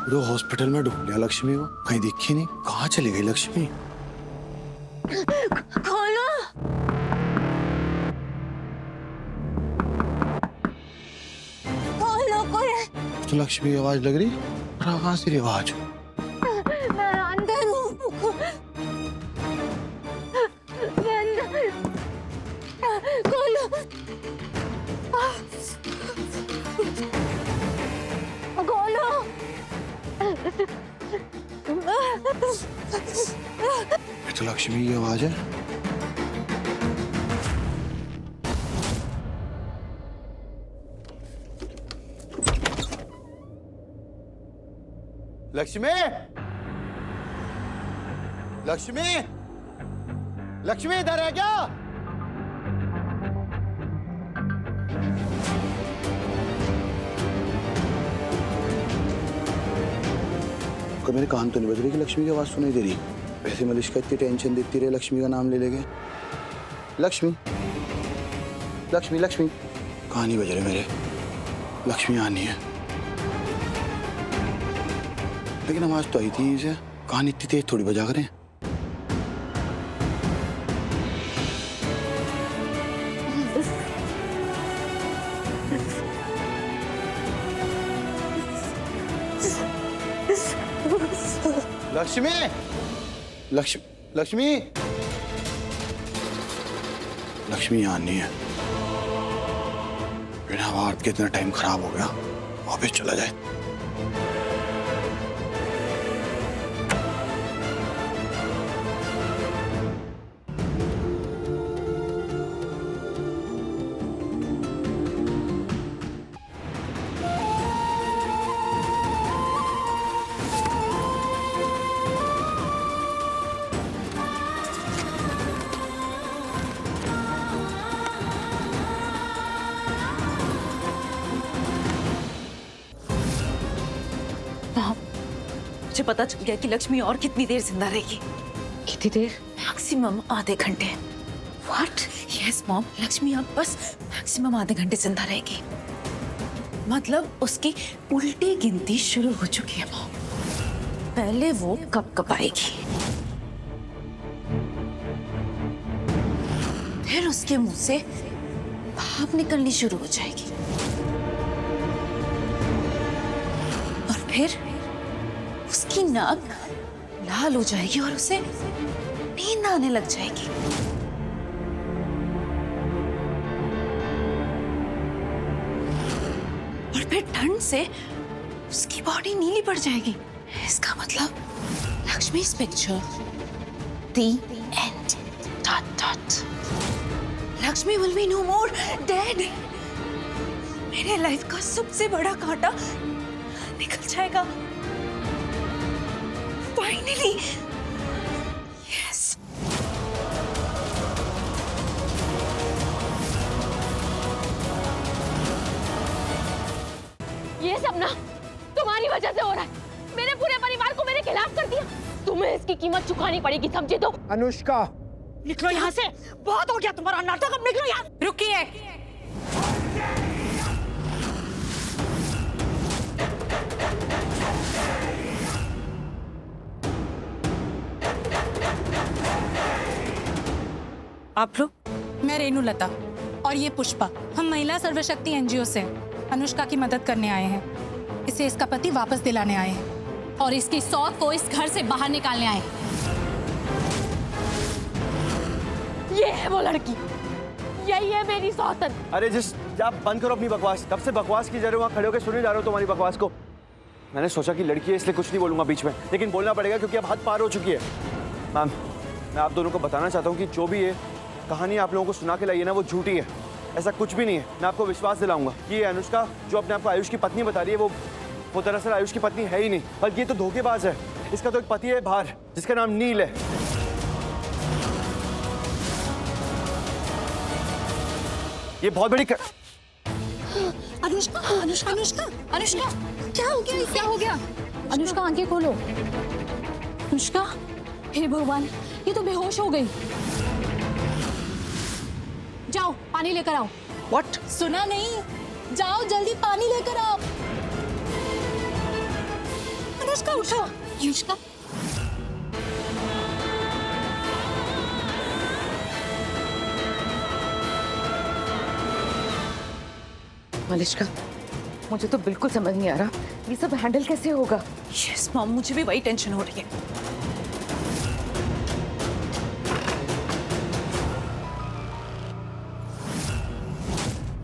पूरे हॉस्पिटल में ढूंढ लिया लक्ष्मी को, कहीं दिखी नहीं। कहाँ चली गई लक्ष्मी? खोलो। खोलो कोई। तो लक्ष्मी की आवाज लग रही, पर कहाँ से आवाज? मैं अंदर हूँ। खोलो। खोलो। ये तो लक्ष्मी की आवाज है। लक्ष्मी, लक्ष्मी, लक्ष्मी इधर है क्या? को मेरे कान तो नहीं बज रही कि लक्ष्मी की आवाज सुनाई दे रही। वैसे मलिश्का इतनी टेंशन देती रहे, लक्ष्मी का नाम ले लेंगे। लक्ष्मी, लक्ष्मी, लक्ष्मी, कहाँ नहीं बज रहे मेरे? लक्ष्मी आनी है, लेकिन आवाज तो आई थी इसे। कहानी इतनी तेज थोड़ी बजा करें। लक्ष्मी, लक्ष्मी, लक्ष्मी, लक्ष्मी यहाँ नहीं है। बिना बात के इतना टाइम खराब हो गया, वापस चला जाए। मुझे पता चल गया कि लक्ष्मी और कितनी देर जिंदा रहेगी। कितनी देर? मैक्सिमम आधे घंटे। What? Yes मॉम, लक्ष्मी अब बस मैक्सिमम आधे घंटे जिंदा रहेगी। मतलब उसकी उल्टी गिनती शुरू हो चुकी है मॉम। पहले वो कब आएगी, फिर उसके मुंह से भाप निकलनी शुरू हो जाएगी, और फिर उसकी नाक लाल हो जाएगी और उसे नींद आने लग जाएगी। और फिर ठंड से उसकी बॉडी नीली पड़ जाएगी। इसका मतलब लक्ष्मी's picture, the end. ... Lakshmi will be no more dead. मेरे लाइफ का सबसे बड़ा कांटा निकल जाएगा। Finally, yes. ये सब ना तुम्हारी वजह से हो रहा है। मेरे पूरे परिवार को मेरे खिलाफ कर दिया। तुम्हें इसकी कीमत चुकानी पड़ेगी, समझे? तो अनुष्का, निकलो यहाँ से, बहुत हो गया तुम्हारा नाटक, अब निकलो यहाँ। रुकिए। आप लोग? मैं रेणु लता और ये पुष्पा, हम महिला सर्वशक्ति एनजीओ से अनुष्का की मदद करने आए हैं। इसे इसका पति वापस दिलाने आए हैं और इसकी सौत को इस घर से बाहर निकालने आए। ये है वो लड़की, यही है मेरी सौतन। अरे आप बंद करो अपनी बकवास। कब से बकवास की जा रहे हो? वहाँ खड़े होकर सुने जा रहे हो तुम्हारी बकवास को। मैंने सोचा कि लड़की है इसलिए कुछ नहीं बोलूंगा बीच में, लेकिन बोलना पड़ेगा क्योंकि अब हद पार हो चुकी है। मैम, मैं आप दोनों को बताना चाहता हूँ कि जो भी है कहानी आप लोगों को सुना के लाई है ना, वो झूठी है। ऐसा कुछ भी नहीं है। मैं आपको विश्वास दिलाऊंगा कि ये अनुष्का जो अपने आप को आयुष की पत्नी बता रही है, वो दरअसल आयुष की पत्नी है ही नहीं, बल्कि ये तो धोखेबाज है। इसका तो एक पति है बाहर जिसका नाम नील है। ये बहुत बड़ी अनुष्का, अनुष्का, अनुष्का, अनुष्का, क्या हो गया? क्या हो गया? अनुष्का, आंखें खोलो। अनुष्का, हे भगवान, ये तो बेहोश हो गई। जाओ पानी लेकर आओ। What? सुना नहीं? जाओ जल्दी पानी लेकर आओ। अनुष्का उठो। अनुष्का मलिष्का, मुझे तो बिल्कुल समझ नहीं आ रहा ये सब हैंडल कैसे होगा। यस मॉम, मुझे भी वही टेंशन हो रही है।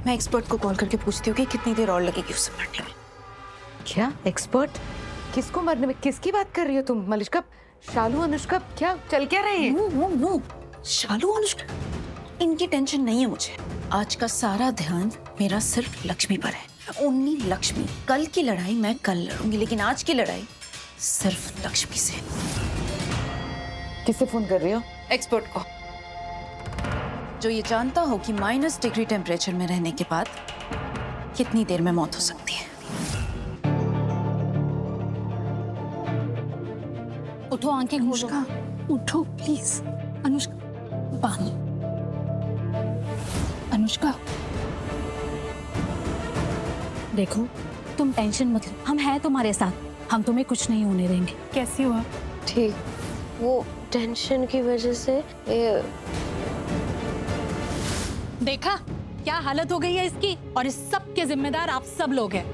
मैं एक्सपर्ट को कॉल करके पूछती हूँ कि कितनी देर और लगेगी उसे मरने में। क्या एक्सपर्ट? किसको मरने में? किसकी बात कर रही हो तुम मलिष्का? शालू, अनुष्का, क्या चल क्या रही है? नो नो नो, शालू अनुष्का इनकी टेंशन नहीं है मुझे। आज का सारा ध्यान मेरा सिर्फ लक्ष्मी पर है। ओनली लक्ष्मी। कल की लड़ाई मैं कल लड़ूंगी, लेकिन आज की लड़ाई सिर्फ लक्ष्मी से। किससे फोन कर रही हो? एक्सपर्ट को, जो ये जानता हो कि -डिग्री टेम्परेचर में रहने के बाद कितनी देर में मौत हो सकती है। उठो, आंखें खोलो। उठो प्लीज। अनुष्का, पानी। अनुष्का, देखो तुम टेंशन मत लो, हम हैं तुम्हारे साथ, हम तुम्हें कुछ नहीं होने देंगे। कैसी हुआ? ठीक, वो टेंशन की वजह से देखा क्या हालत हो गई है इसकी, और इस सब के जिम्मेदार आप सब लोग हैं।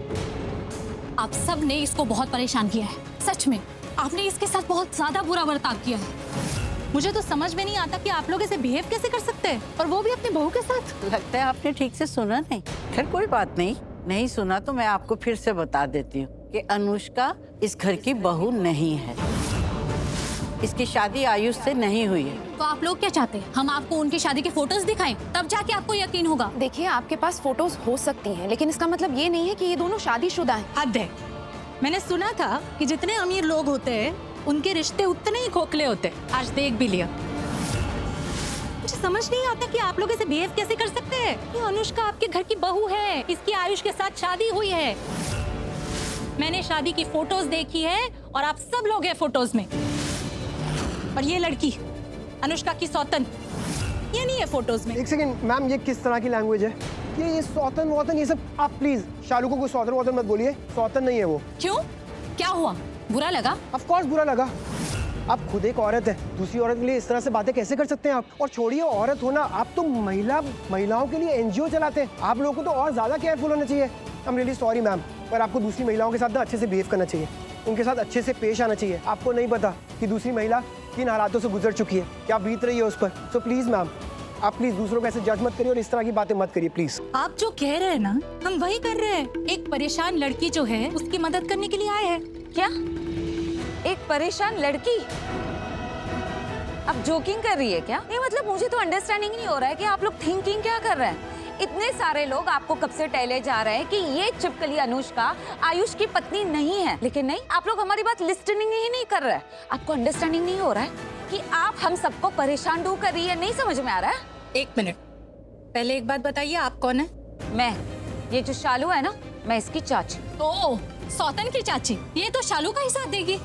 आप सब ने इसको बहुत परेशान किया है। सच में आपने इसके साथ बहुत ज्यादा बुरा बर्ताव किया है। मुझे तो समझ में नहीं आता कि आप लोग ऐसे बिहेव कैसे कर सकते हैं, और वो भी अपनी बहू के साथ। लगता है आपने ठीक से सुना नहीं। खैर कोई बात नहीं सुना तो मैं आपको फिर से बता देती हूँ कि अनुष्का इस घर की बहू नहीं है। इसकी शादी आयुष से नहीं हुई है। तो आप लोग क्या चाहते हैं? हम आपको उनकी शादी के फोटोज दिखाएं, तब जाके आपको यकीन होगा। देखिए, आपके पास फोटोज हो सकती हैं, लेकिन इसका मतलब ये नहीं है कि ये दोनों शादीशुदा हैं। हद है। मैंने सुना था कि जितने अमीर लोग होते हैं उनके रिश्ते उतने ही खोखले होते हैं। आज देख भी लिया। मुझे समझ नहीं आता कि आप लोग ऐसे बिहेव कैसे कर सकते हैं। ये अनुष्का आपके घर की बहू है, इसकी आयुष के साथ शादी हुई है। मैंने शादी की फोटोज देखी है और आप सब लोग हैं फोटोज में। और ये लड़की अनुष्का की सौतन, ये नहीं है फोटोज में। एक सेकंड मैम, ये किस तरह की लैंग्वेज है? ये सौतन वौतन ये सब आप प्लीज शालू को कोई सौतन वौतन मत बोलिए। सौतन नहीं है वो। क्यों? क्या हुआ? बुरा लगा? ऑफ कोर्स बुरा लगा। आप खुद एक औरत है, दूसरी औरत के लिए इस तरह से बातें कैसे कर सकते हैं आप? और छोड़िए औरत होना, आप तो महिलाओं के लिए एनजीओ चलाते हैं। आप लोगों को तो और ज्यादा केयरफुल होना चाहिए। I am really sorry ma'am, पर आपको दूसरी महिलाओं के साथ ना अच्छे से बिहेव करना चाहिए, उनके साथ अच्छे से पेश आना चाहिए। आपको नहीं पता कि दूसरी महिला किन हालातों से गुजर चुकी है, क्या बीत रही है उस पर। सो प्लीज मैम, आप प्लीज दूसरों को ऐसे जज मत करिए और इस तरह की बातें मत करिए प्लीज। आप जो कह रहे हैं ना, हम वही कर रहे हैं। एक परेशान लड़की जो है उसकी मदद करने के लिए आए हैं। क्या? एक परेशान लड़की? अब जोकिंग कर रही है क्या? ये मतलब मुझे तो अंडरस्टैंडिंग नहीं हो रहा है कि आप लोग थिंकिंग क्या कर रहे हैं। इतने सारे लोग आपको कब से टहले जा रहे हैं कि ये चिपकली अनुष्का आयुष की पत्नी नहीं है, लेकिन नहीं, आप लोग हमारी बात लिस्टनिंग ही नहीं कर रहे हैं। आपको अंडरस्टैंडिंग नहीं हो रहा है कि आप हम सबको परेशान क्यों कर रही है? नहीं समझ में आ रहा है। एक मिनट, पहले एक बात बताइए, आप कौन है? मैं, ये जो शालू है ना, मैं इसकी चाची। ओह, सौतन की चाची। ये तो शालू का ही साथ देगी।